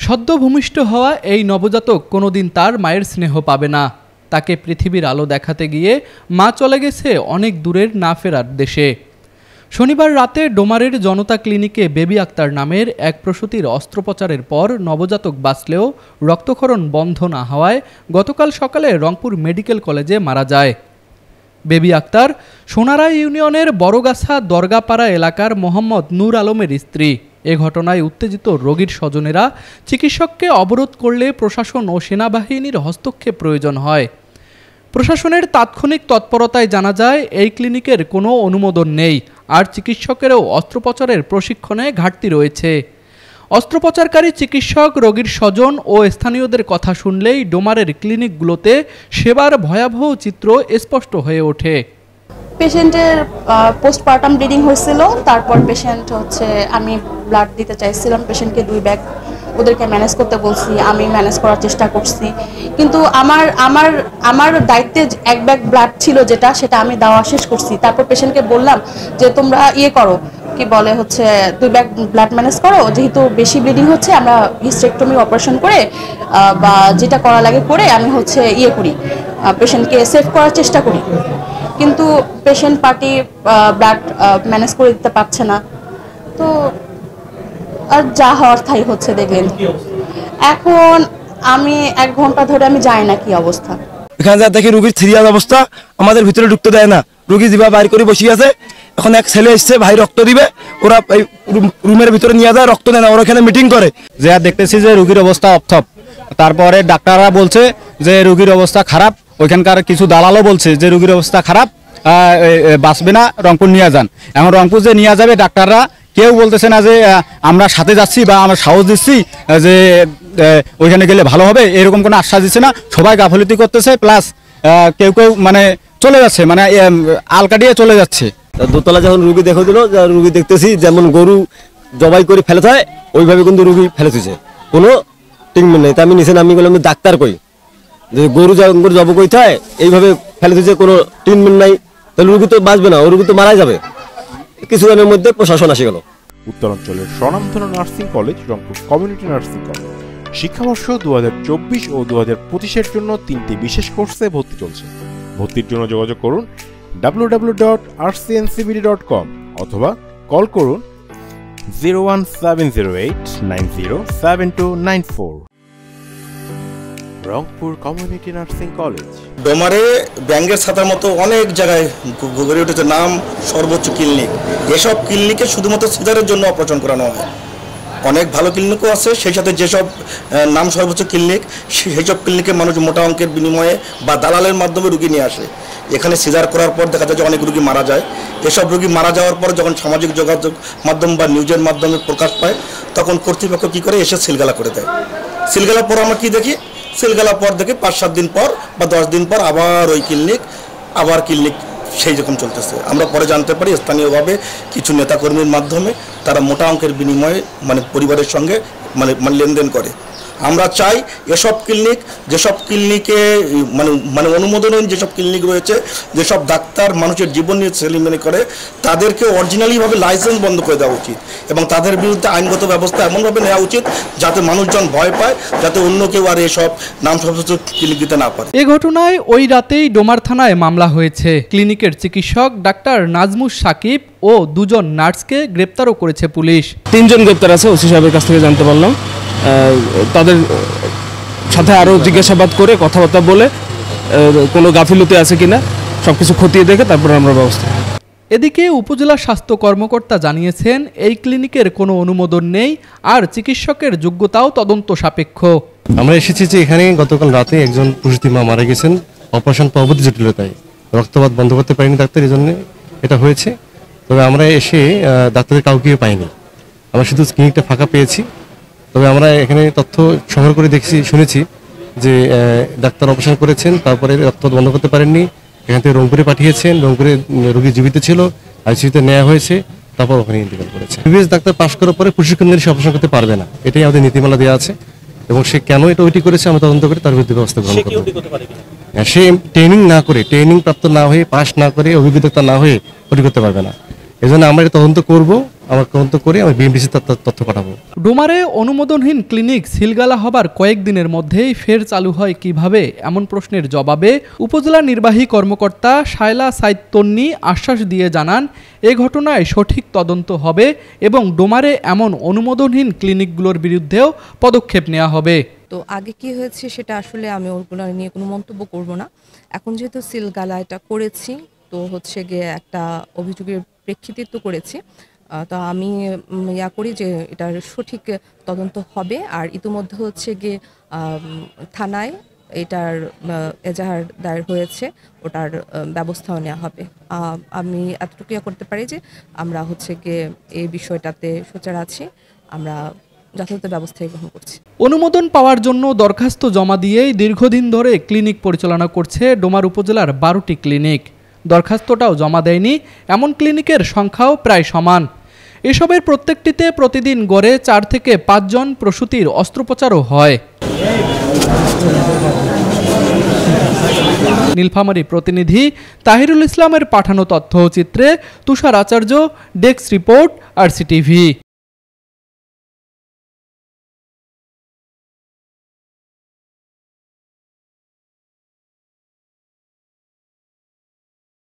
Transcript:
সদ্য ভূমিষ্ঠ হওয়া এই নবজাতক কোনোদিন তার মায়ের স্নেহ পাবে না। তাকে পৃথিবীর আলো দেখাতে গিয়ে মা চলে গেছে অনেক দূরের না ফেরার দেশে। শনিবার রাতে ডোমারের জনতা ক্লিনিকে বেবি আক্তার নামের এক প্রসূতির অস্ত্রোপচারের পর নবজাতক বাঁচলেও রক্তক্ষরণ বন্ধ না হওয়ায় গতকাল সকালে রংপুর মেডিকেল কলেজে মারা যায়। বেবি আক্তার সোনারা ইউনিয়নের বড়গাছা দরগাপাড়া এলাকার মোহাম্মদ নূর আলমের স্ত্রী। এ ঘটনায় উত্তেজিত রোগীর স্বজনেরা চিকিৎসককে অবরোধ করলে প্রশাসন ও সেনাবাহিনীর হস্তক্ষেপ প্রয়োজন হয়। প্রশাসনের তাৎক্ষণিক তৎপরতায় জানা যায় এই ক্লিনিকের কোনো অনুমোদন নেই, আর চিকিৎসকেরও অস্ত্রোপচারের প্রশিক্ষণে ঘাটতি রয়েছে। অস্ত্রোপচারকারী চিকিৎসক, রোগীর স্বজন ও স্থানীয়দের কথা শুনলেই ডোমারের ক্লিনিকগুলোতে সেবার ভয়াবহ চিত্র স্পষ্ট হয়ে ওঠে। পেশেন্টের পোস্টপার্টাম ব্লিডিং হয়েছিল, তারপর পেশেন্ট আমি ব্লাড দিতে চাইছিলাম পেশেন্টকে 2 ব্যাগ, ওদেরকে ম্যানেজ করতে বলছি, আমি ম্যানেজ করার চেষ্টা করছি, কিন্তু আমার দায়িত্বে 1 ব্যাগ ব্লাড ছিল সেটা আমি দেওয়া শেষ করছি। তারপর পেশেন্টকে বললাম যে তোমরা করো, কি বলে 2 ব্যাগ ব্লাড ম্যানেজ করো, যেহেতু বেশি ব্লিডিং হচ্ছে আমরা হিস্টেক্টমি অপারেশন করে বা যেটা করা লাগে করে আমি করি, পেশেন্টকে সেভ করার চেষ্টা করি। কিন্তু পেশেন্ট পার্টি ব্লাড ম্যানেজ করে দিতে পারছে না, তো আর যা হওয়ার তাই হচ্ছে দেখলেন। এখন আমি 1 ঘন্টা ধরে আমি যাই না কি অবস্থা। এখানে যা দেখি রোগীর সিরিয়াস অবস্থা, আমাদের ভিতরে ঢুকতে দেয় না, রোগী যেভাবে বাইর করে বসে আছে। এখন এক ছেলে এসছে, ভাই রক্ত দিবে, ওরা এই রুমের ভিতরে নিয়ে যায়, রক্ত দেয় না, ওরা এখানে মিটিং করে। যে দেখতেছি যে রোগীর অবস্থা অথপ, তারপরে ডাক্তাররা বলছে যে রোগীর অবস্থা খারাপ, ওইখানকার কিছু দালালও বলছে যে রোগীর অবস্থা খারাপ, বাঁচবে না, রংপুর নিয়ে যান। এখন রংপুর যে নিয়ে যাবে ডাক্তাররা কেউ বলতেছে না যে আমরা সাথে যাচ্ছি বা আমরা সাহস দিচ্ছি যে ওইখানে গেলে ভালো হবে, এরকম কোনো আশ্বাস দিচ্ছে না। সবাই গাফিলতি করতেছে, প্লাস কেউ মানে চলে যাচ্ছে, মানে আলকাটিয়ে চলে যাচ্ছে। দোতলা যখন রুগী দেখে দিল, রুগী দেখতেছি যেমন গরু জবাই করে ফেলে হয় ওইভাবে কিন্তু রুগী ফেলে দিচ্ছে, কোনো ট্রিটমেন্ট নেই। তা আমি নিচে নামি গেলাম, ডাক্তার কই যে গরু জব কই থাকে এইভাবে ফেলে দিচ্ছে, কোনো ট্রিটমেন্ট নাই, তাহলে রুগী তো বাঁচবে না, ও রুগী তো মারাই যাবে। কিছুদিনের মধ্যে প্রশাসন আসে গেল। উত্তরাঞ্চলের স্বনামধন্য nursing college Rangpur community nursing college শিক্ষাবর্ষ 2024 ও 2025-এর জন্য 3টি বিশেষ কোর্সে ভর্তি চলছে। ভর্তির জন্য যোগাযোগ করুন www.rcncbd.com অথবা কল করুন 01708907294। Rangpur community nursing college. ডোমারে ব্যাঙ্গের ছাতার মতো অনেক জায়গায় গড়ে উঠেছে নাম সর্বোচ্চ ক্লিনিক। এসব ক্লিনিকে শুধুমাত্র সিজারের জন্য অপারেশন করানো হয়। অনেক ভালো ক্লিনিকও আছে, সেই সাথে যেসব নাম সর্বোচ্চ ক্লিনিক সেইসব ক্লিনিকে মানুষ মোটা অঙ্কের বিনিময়ে বা দালালের মাধ্যমে রুগী নিয়ে আসে। এখানে সিজার করার পর দেখা যায় যে অনেক রুগী মারা যায়। এসব রুগী মারা যাওয়ার পর যখন সামাজিক যোগাযোগ মাধ্যম বা নিউজের মাধ্যমে প্রকাশ পায়, তখন কর্তৃপক্ষ কী করে এসে সিলগালা করে দেয়। সিলগালার পর আমরা কী দেখি, সিলগালার পর দেখি 5-7 দিন পর বা 10 দিন পর আবার ওই ক্লিনিক সেই রকম চলতেছে। আমরা পরে জানতে পারি স্থানীয়ভাবে কিছু নেতাকর্মীর মাধ্যমে তারা মোটা অঙ্কের বিনিময়ে মানে পরিবারের সঙ্গে মানে লেনদেন করে। আমরা চাই এসব ক্লিনিক, যেসব ক্লিনিকে মানে অনুমোদন যেসব ক্লিনিক রয়েছে, যেসব ডাক্তার মানুষের জীবন নিয়ে সেলিমেনি করে, তাদেরকে অরিজিনালিভাবে লাইসেন্স বন্ধ করে দেওয়া উচিত এবং তাদের বিরুদ্ধে আইনগত ব্যবস্থা এমনভাবে নেওয়া উচিত যাতে মানুষজন ভয় পায়, যাতে অন্য কেউ আর এসব নাম সর্বোচ্চ ক্লিনিক দিতে না পারে। এ ঘটনায় ওই রাতেই ডোমার থানায় মামলা হয়েছে। ক্লিনিকের চিকিৎসক ডাক্তার নাজমুস সাকিব ও 2 জন নার্সকে গ্রেপ্তারও করেছে পুলিশ। 3 জন গ্রেপ্তার আছে, ওসি সাহেবের কাছ থেকে জানতে পারলাম। তাদের সাথে আরও জিজ্ঞাসাবাদ করে কথাবার্তা বলে কোনো গাফিলতি আছে কিনা সবকিছু খতিয়ে দেখে তারপর আমরা ব্যবস্থা। এদিকে উপজেলা স্বাস্থ্য কর্মকর্তা জানিয়েছেন এই ক্লিনিকের কোনো অনুমোদন নেই, আর চিকিৎসকের যোগ্যতাও তদন্ত সাপেক্ষ। আমরা এসেছি যে এখানে গতকাল রাতে একজন প্রসূতি মা মারা গেছেন অপারেশন পরবর্তী জটিলতায়, রক্তপাত বন্ধ করতে পারেনি ডাক্তার, এই জন্য এটা হয়েছে। তবে আমরা এসে ডাক্তারের কাউকে পাইনি, আমরা শুধু ক্লিনিকটা ফাঁকা পেয়েছি। তবে আমরা এখানে তথ্য সংগ্রহ করে শুনেছি যে ডাক্তার অপারেশন করেছেন, তারপরে রক্তপাত বন্ধ করতে পারেননি, এখান থেকে রংপুরে পাঠিয়েছেন, রংপুরে রোগী জীবিত ছিল, আইসিইউতে নেওয়া হয়েছে, তারপর ওখানে ইন্তেকাল করেছে। বিবিএস ডাক্তার পাশ করার পরে প্রশিক্ষণ নিয়ে সে অপারেশন করতে পারবে না, এটাই আমাদের নীতিমালা দেওয়া আছে এবং সে কেন এটা ওইটি করেছে আমরা তদন্ত করে তার বিরুদ্ধে ব্যবস্থা গ্রহণ করব। সে ট্রেনিং না করে, ট্রেনিং প্রাপ্ত না হয়ে, পাস না করে, অভিজ্ঞতা না হয়ে ওটি করতে পারবে না। এই জন্য আমরা এটা তদন্ত করবো আমার তদন্ত করে আমি বিএমডিসি তথ্য পাঠাবো। ডোমারে অনুমোদনহীন ক্লিনিক সিলগালা হবার কয়েকদিনের মধ্যেই ফের চালু হয় কিভাবে, এমন প্রশ্নের জবাবে উপজেলা নির্বাহী কর্মকর্তা শায়লা সাইদ তন্নি আশ্বাস দিয়ে জানান, এ ঘটনায় সঠিক তদন্ত হবে এবং ডোমারে এমন অনুমোদনহীন ক্লিনিকগুলোর বিরুদ্ধেও পদক্ষেপ নেওয়া হবে। তো আগে কি হয়েছে সেটা আসলে আমি ওগুলো নিয়ে কোনো মন্তব্য করব না। এখন যেহেতু সিলগালা এটা করেছি, তো হচ্ছে গিয়ে একটা অভিযোগের প্রেক্ষিতে তো করেছি, তো আমি করি যে এটার সঠিক তদন্ত হবে। আর ইতিমধ্যে হচ্ছে গিয়ে থানায় এটার এজাহার দায়ের হয়েছে, ওটার ব্যবস্থাও নেওয়া হবে। আমি এতটুকু করতে পারি যে আমরা হচ্ছে গিয়ে এই বিষয়টাতে সোচ্চার আছি, আমরা যথাযথ ব্যবস্থাই গ্রহণ করছি। অনুমোদন পাওয়ার জন্য দরখাস্ত জমা দিয়েই দীর্ঘদিন ধরে ক্লিনিক পরিচালনা করছে ডোমার উপজেলার 12টি ক্লিনিক। দরখাস্তটাও জমা দেয়নি এমন ক্লিনিকের সংখ্যাও প্রায় সমান। এসবের প্রত্যেকটিতে প্রতিদিন গড়ে 4 থেকে 5 জন প্রসূতির অস্ত্রোপচারও হয়। নীলফামারী প্রতিনিধি তাহিরুল ইসলামের পাঠানো তথ্যচিত্রে তুষার আচার্য, ডেস্ক রিপোর্ট, RCTV।